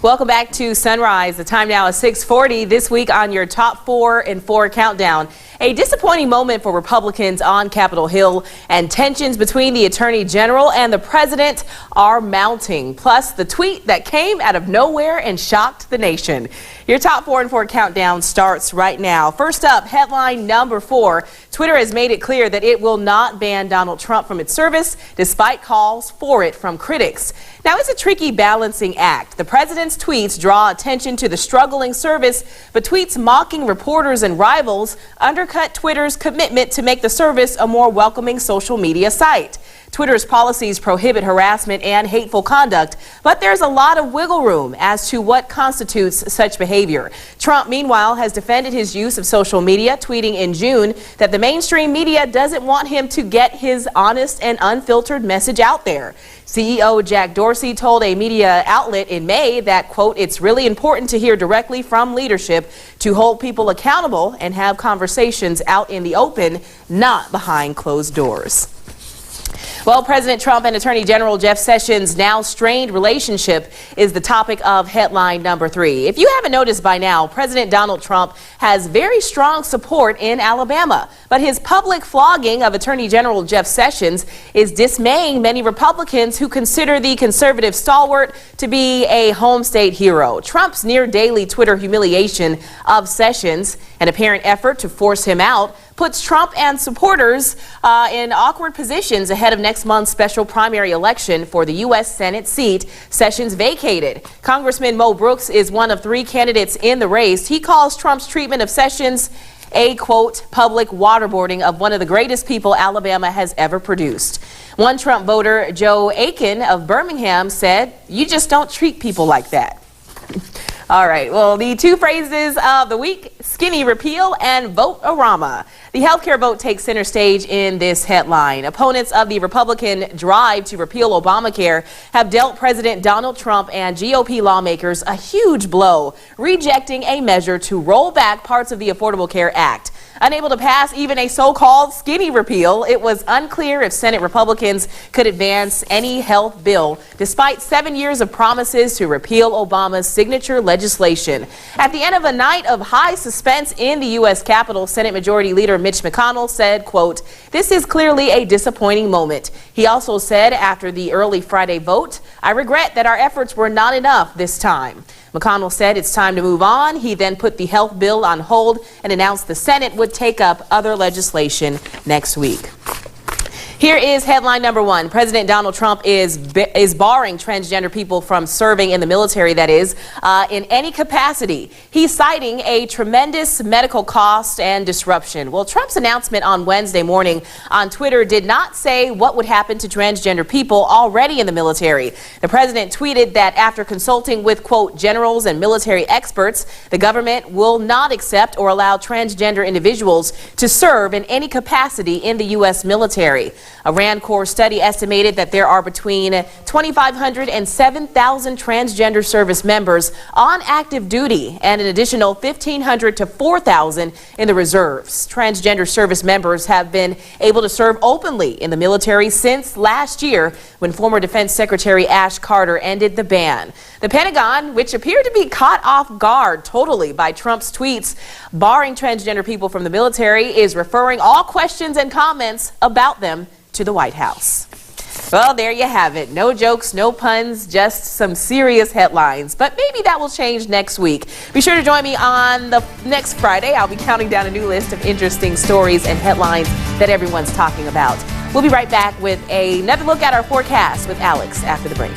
Welcome back to Sunrise. The time now is 6:40. This week on your top 4 and 4 countdown. A disappointing moment for Republicans on Capitol Hill, and tensions between the Attorney General and the President are mounting. Plus, the tweet that came out of nowhere and shocked the nation. Your top 4 and 4 countdown starts right now. First up, headline number 4. Twitter has made it clear that it will not ban Donald Trump from its service, despite calls for it from critics. Now, it's a tricky balancing act. The president's tweets draw attention to the struggling service, but tweets mocking reporters and rivals undercut Twitter's commitment to make the service a more welcoming social media site. Twitter's policies prohibit harassment and hateful conduct, but there's a lot of wiggle room as to what constitutes such behavior. Trump, meanwhile, has defended his use of social media, tweeting in June that the mainstream media doesn't want him to get his honest and unfiltered message out there. CEO Jack Dorsey told a media outlet in May that, quote, "It's really important to hear directly from leadership to hold people accountable and have conversations out in the open, not behind closed doors." Well, President Trump and Attorney General Jeff Sessions' now strained relationship is the topic of headline number 3. If you haven't noticed by now, President Donald Trump has very strong support in Alabama, but his public flogging of Attorney General Jeff Sessions is dismaying many Republicans who consider the conservative stalwart to be a home state hero. Trump's near daily Twitter humiliation of Sessions, an apparent effort to force him out, puts Trump and supporters in awkward positions ahead of next month's special primary election for the U.S. Senate seat Sessions vacated. Congressman Mo Brooks is one of 3 candidates in the race. He calls Trump's treatment of Sessions a, quote, public waterboarding of one of the greatest people Alabama has ever produced. One Trump voter, Joe Aiken of Birmingham, said, "You just don't treat people like that." All right, well, the 2 phrases of the week, skinny repeal and vote-a-rama. The healthcare vote takes center stage in this headline. Opponents of the Republican drive to repeal Obamacare have dealt President Donald Trump and GOP lawmakers a huge blow, rejecting a measure to roll back parts of the Affordable Care Act. Unable to pass even a so-called skinny repeal, it was unclear if Senate Republicans could advance any health bill, despite 7 years of promises to repeal Obama's signature legislation. At the end of a night of high suspense in the U.S. Capitol, Senate Majority Leader Mitch McConnell said, quote, "This is clearly a disappointing moment." He also said after the early Friday vote, "I regret that our efforts were not enough this time." McConnell said it's time to move on. He then put the health bill on hold and announced the Senate would take up other legislation next week. Here is headline number 1. President Donald Trump is barring transgender people from serving in the military, that is, in any capacity. He's citing a tremendous medical cost and disruption. Well, Trump's announcement on Wednesday morning on Twitter did not say what would happen to transgender people already in the military. The president tweeted that after consulting with, quote, generals and military experts, the government will not accept or allow transgender individuals to serve in any capacity in the U.S. military. A Rand Corps study estimated that there are between 2,500 and 7,000 transgender service members on active duty and an additional 1,500 to 4,000 in the reserves. Transgender service members have been able to serve openly in the military since last year when former Defense Secretary Ash Carter ended the ban. The Pentagon, which appeared to be caught off guard totally by Trump's tweets barring transgender people from the military, is referring all questions and comments about them to the White House. Well, there you have it. No jokes, no puns, just some serious headlines. But maybe that will change next week. Be sure to join me on the next Friday. I'll be counting down a new list of interesting stories and headlines that everyone's talking about. We'll be right back with another look at our forecast with Alex after the break.